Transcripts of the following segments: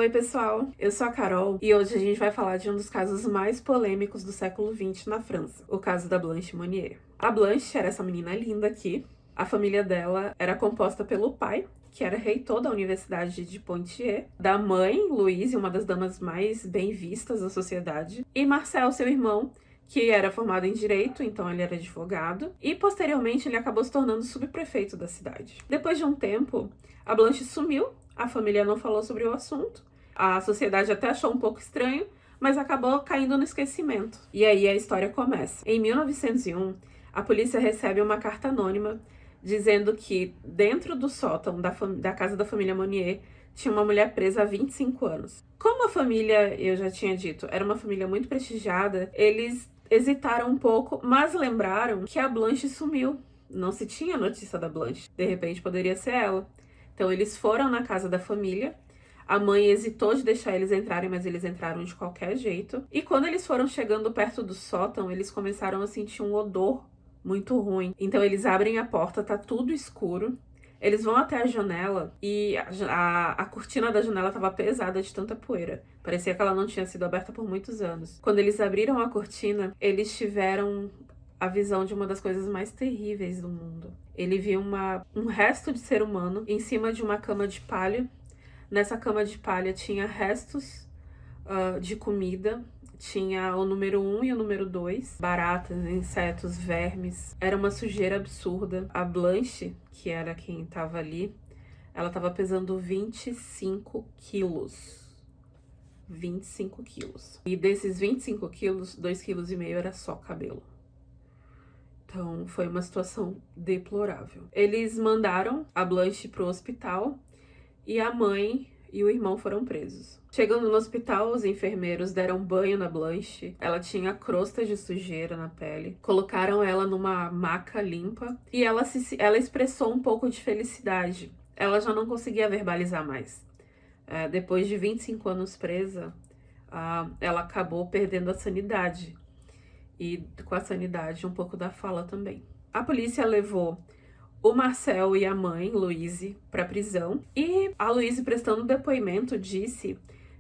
Oi, pessoal! Eu sou a Carol e hoje a gente vai falar de um dos casos mais polêmicos do século XX na França, o caso da Blanche Monnier. A Blanche era essa menina linda aqui. A família dela era composta pelo pai, que era reitor da Universidade de Poitiers, da mãe, Louise, uma das damas mais bem vistas da sociedade, e Marcel, seu irmão, que era formado em Direito, então ele era advogado, e posteriormente ele acabou se tornando subprefeito da cidade. Depois de um tempo, a Blanche sumiu, a família não falou sobre o assunto, a sociedade até achou um pouco estranho, mas acabou caindo no esquecimento. E aí a história começa. Em 1901, a polícia recebe uma carta anônima dizendo que dentro do sótão da casa da família Monnier tinha uma mulher presa há 25 anos. Como a família, eu já tinha dito, era uma família muito prestigiada, eles hesitaram um pouco, mas lembraram que a Blanche sumiu. Não se tinha notícia da Blanche. De repente poderia ser ela. Então eles foram na casa da família. A mãe hesitou de deixar eles entrarem, mas eles entraram de qualquer jeito. E quando eles foram chegando perto do sótão, eles começaram a sentir um odor muito ruim. Então eles abrem a porta, tá tudo escuro. Eles vão até a janela e a cortina da janela estava pesada de tanta poeira. Parecia que ela não tinha sido aberta por muitos anos. Quando eles abriram a cortina, eles tiveram a visão de uma das coisas mais terríveis do mundo. Ele viu um resto de ser humano em cima de uma cama de palha. Nessa cama de palha tinha restos de comida. Tinha o número 1 e o número 2. Baratas, insetos, vermes. Era uma sujeira absurda. A Blanche, que era quem tava ali, ela tava pesando 25 quilos. 25 quilos. E desses 25 quilos, 2,5 kg era só cabelo. Então, foi uma situação deplorável. Eles mandaram a Blanche pro hospital e a mãe e o irmão foram presos. Chegando no hospital, os enfermeiros deram banho na Blanche. Ela tinha crostas de sujeira na pele. Colocaram ela numa maca limpa e ela expressou um pouco de felicidade. Ela já não conseguia verbalizar mais. Depois de 25 anos presa, ela acabou perdendo a sanidade. E com a sanidade, um pouco da fala também. A polícia levou o Marcel e a mãe, Louise, para prisão. E a Louise, prestando depoimento, disse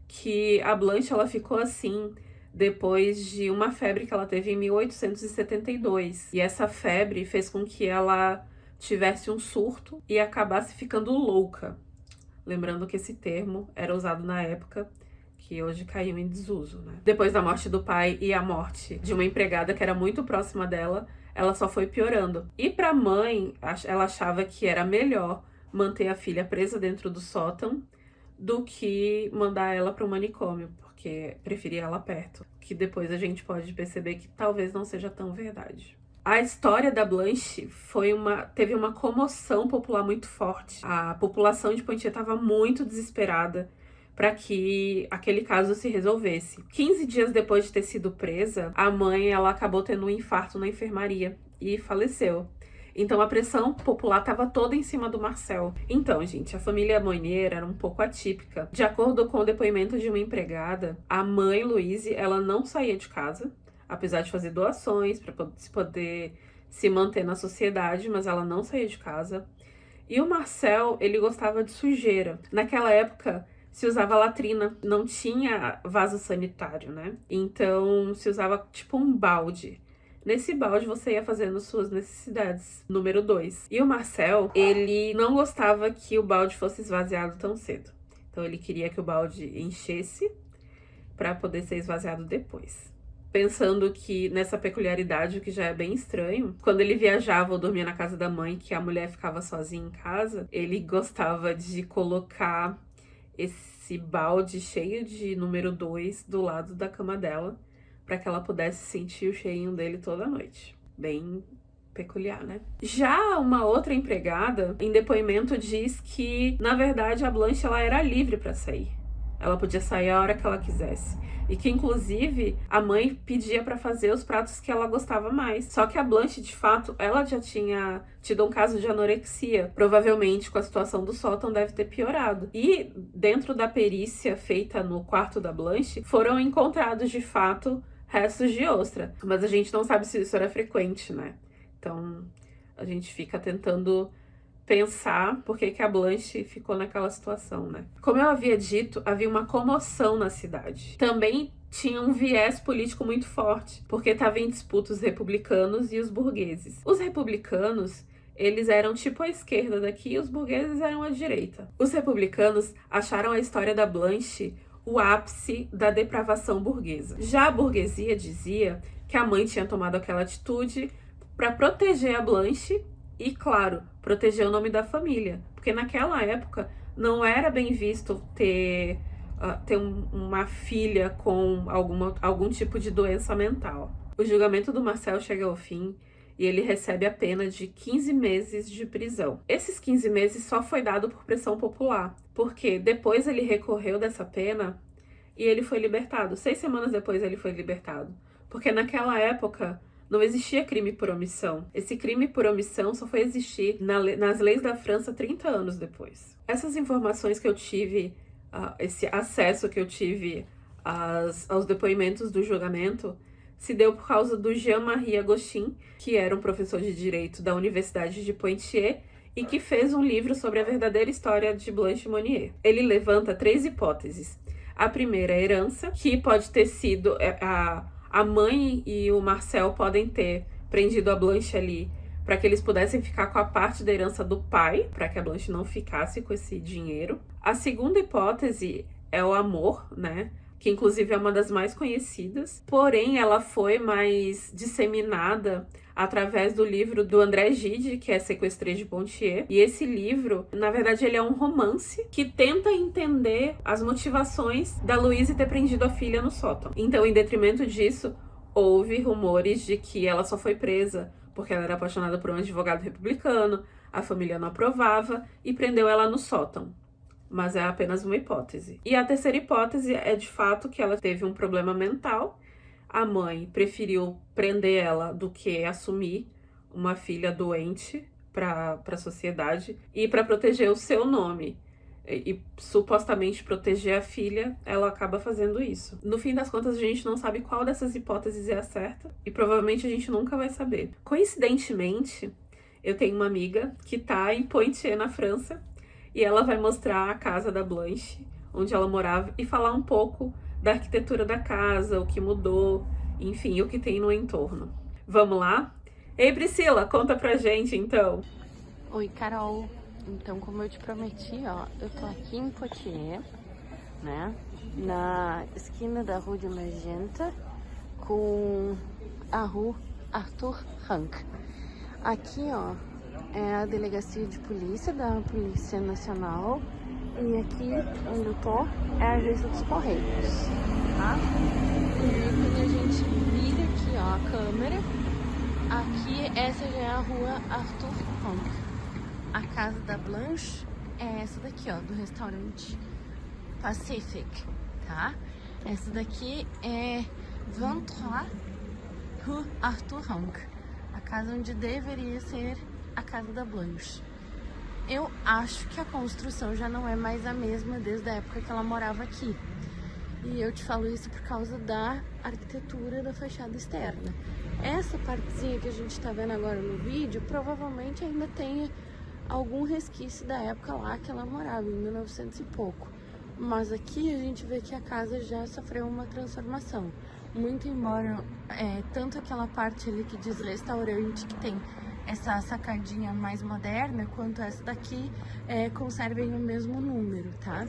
que a Blanche ela ficou assim depois de uma febre que ela teve em 1872. E essa febre fez com que ela tivesse um surto e acabasse ficando louca. Lembrando que esse termo era usado na época, que hoje caiu em desuso, né? Depois da morte do pai e a morte de uma empregada que era muito próxima dela, ela só foi piorando. E pra mãe, ela achava que era melhor manter a filha presa dentro do sótão do que mandar ela para o manicômio, porque preferia ela perto. Que depois a gente pode perceber que talvez não seja tão verdade. A história da Blanche teve uma comoção popular muito forte. A população de Poitiers estava muito desesperada para que aquele caso se resolvesse. 15 dias depois de ter sido presa, a mãe ela acabou tendo um infarto na enfermaria e faleceu. Então a pressão popular estava toda em cima do Marcel. Então, gente, a família Monnier era um pouco atípica. De acordo com o depoimento de uma empregada, a mãe, Louise, ela não saía de casa, apesar de fazer doações para poder se manter na sociedade, mas ela não saía de casa. E o Marcel, ele gostava de sujeira. Naquela época, se usava latrina, não tinha vaso sanitário, né? Então, se usava tipo um balde. Nesse balde, você ia fazendo suas necessidades. Número 2. E o Marcel, ele não gostava que o balde fosse esvaziado tão cedo. Então, ele queria que o balde enchesse para poder ser esvaziado depois. Pensando que nessa peculiaridade, o que já é bem estranho, quando ele viajava ou dormia na casa da mãe, que a mulher ficava sozinha em casa, ele gostava de colocar esse balde cheio de número 2 do lado da cama dela, para que ela pudesse sentir o cheirinho dele toda noite. Bem peculiar, né? Já uma outra empregada, em depoimento, diz que, na verdade, a Blanche ela era livre para sair. Ela podia sair a hora que ela quisesse. E que, inclusive, a mãe pedia para fazer os pratos que ela gostava mais. Só que a Blanche, de fato, ela já tinha tido um caso de anorexia. Provavelmente, com a situação do sótão, deve ter piorado. E, dentro da perícia feita no quarto da Blanche, foram encontrados, de fato, restos de ostra. Mas a gente não sabe se isso era frequente, né? Então, a gente fica tentando pensar por que a Blanche ficou naquela situação, né? Como eu havia dito, havia uma comoção na cidade. Também tinha um viés político muito forte, porque estava em disputa os republicanos e os burgueses. Os republicanos, eles eram tipo a esquerda daqui e os burgueses eram a direita. Os republicanos acharam a história da Blanche o ápice da depravação burguesa. Já a burguesia dizia que a mãe tinha tomado aquela atitude para proteger a Blanche e, claro, proteger o nome da família. Porque naquela época não era bem visto ter uma filha com algum tipo de doença mental. O julgamento do Marcel chega ao fim e ele recebe a pena de 15 meses de prisão. Esses 15 meses só foi dado por pressão popular, porque depois ele recorreu dessa pena e ele foi libertado. 6 semanas depois ele foi libertado. Porque naquela época não existia crime por omissão. Esse crime por omissão só foi existir nas leis da França 30 anos depois. Essas informações que eu tive, esse acesso que eu tive aos depoimentos do julgamento, se deu por causa do Jean-Marie Agostin, que era um professor de direito da Universidade de Poitiers e que fez um livro sobre a verdadeira história de Blanche Monnier. Ele levanta 3 hipóteses. A primeira é a herança, que pode ter sido a mãe e o Marcel podem ter prendido a Blanche ali para que eles pudessem ficar com a parte da herança do pai, para que a Blanche não ficasse com esse dinheiro. A segunda hipótese é o amor, né? Que inclusive é uma das mais conhecidas, porém ela foi mais disseminada através do livro do André Gide, que é Sequestré de Pontier. E esse livro, na verdade, ele é um romance que tenta entender as motivações da Louise ter prendido a filha no sótão. Então, em detrimento disso, houve rumores de que ela só foi presa porque ela era apaixonada por um advogado republicano, a família não aprovava e prendeu ela no sótão. Mas é apenas uma hipótese. E a terceira hipótese é de fato que ela teve um problema mental. A mãe preferiu prender ela do que assumir uma filha doente para a sociedade e para proteger o seu nome e supostamente proteger a filha, ela acaba fazendo isso. No fim das contas, a gente não sabe qual dessas hipóteses é a certa e provavelmente a gente nunca vai saber. Coincidentemente, eu tenho uma amiga que tá em Poitiers, na França, e ela vai mostrar a casa da Blanche, onde ela morava, e falar um pouco da arquitetura da casa, o que mudou, enfim, o que tem no entorno. Vamos lá? Ei, Priscila, conta pra gente, então. Oi, Carol. Então, como eu te prometi, ó, eu tô aqui em Poitiers, né, na esquina da Rue de Magenta com a Rue Arthur Rank. Aqui, ó, é a delegacia de polícia da Polícia Nacional e aqui onde eu tô é a agência dos Correios, tá? E quando a gente vira aqui, ó, a câmera, aqui essa já é a rua Arthur Rank. A casa da Blanche é essa daqui, ó, do restaurante Pacific, tá? Essa daqui é 23 Rue Arthur Rank, a casa onde deveria ser a casa da Blanche. Eu acho que a construção já não é mais a mesma desde a época que ela morava aqui. E eu te falo isso por causa da arquitetura da fachada externa. Essa partezinha que a gente tá vendo agora no vídeo, provavelmente ainda tenha algum resquício da época lá que ela morava, em 1900 e pouco. Mas aqui a gente vê que a casa já sofreu uma transformação. Muito embora, tanto aquela parte ali que diz restaurante, que tem essa sacadinha mais moderna, quanto essa daqui, conservem o mesmo número, tá?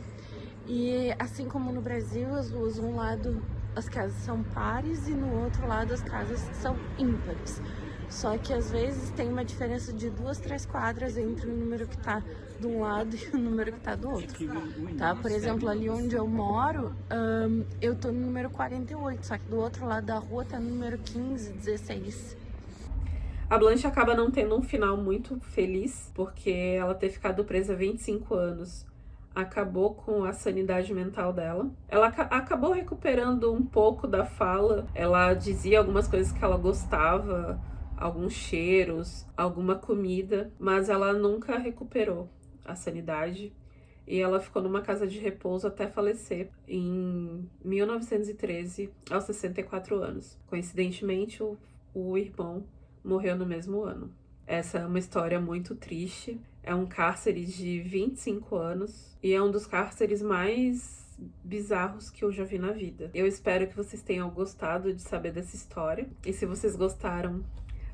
E assim como no Brasil, as ruas, um lado as casas são pares e no outro lado as casas são ímpares. Só que às vezes tem uma diferença de 2, 3 quadras entre o número que tá de um lado e o número que tá do outro, tá? Por exemplo, ali onde eu moro, eu tô no número 48, só que do outro lado da rua tá no número 15, 16. A Blanche acaba não tendo um final muito feliz, porque ela ter ficado presa 25 anos acabou com a sanidade mental dela. Ela acabou recuperando um pouco da fala, ela dizia algumas coisas que ela gostava, alguns cheiros, alguma comida, mas ela nunca recuperou a sanidade e ela ficou numa casa de repouso até falecer em 1913, aos 64 anos. Coincidentemente, o irmão morreu no mesmo ano. Essa é uma história muito triste. É um cárcere de 25 anos e é um dos cárceres mais bizarros que eu já vi na vida. Eu espero que vocês tenham gostado de saber dessa história. E se vocês gostaram,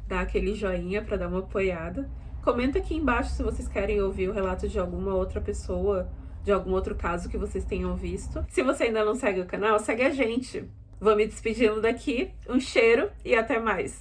dá aquele joinha pra dar uma apoiada. Comenta aqui embaixo se vocês querem ouvir o relato de alguma outra pessoa, de algum outro caso que vocês tenham visto. Se você ainda não segue o canal, segue a gente. Vou me despedindo daqui. Um cheiro e até mais!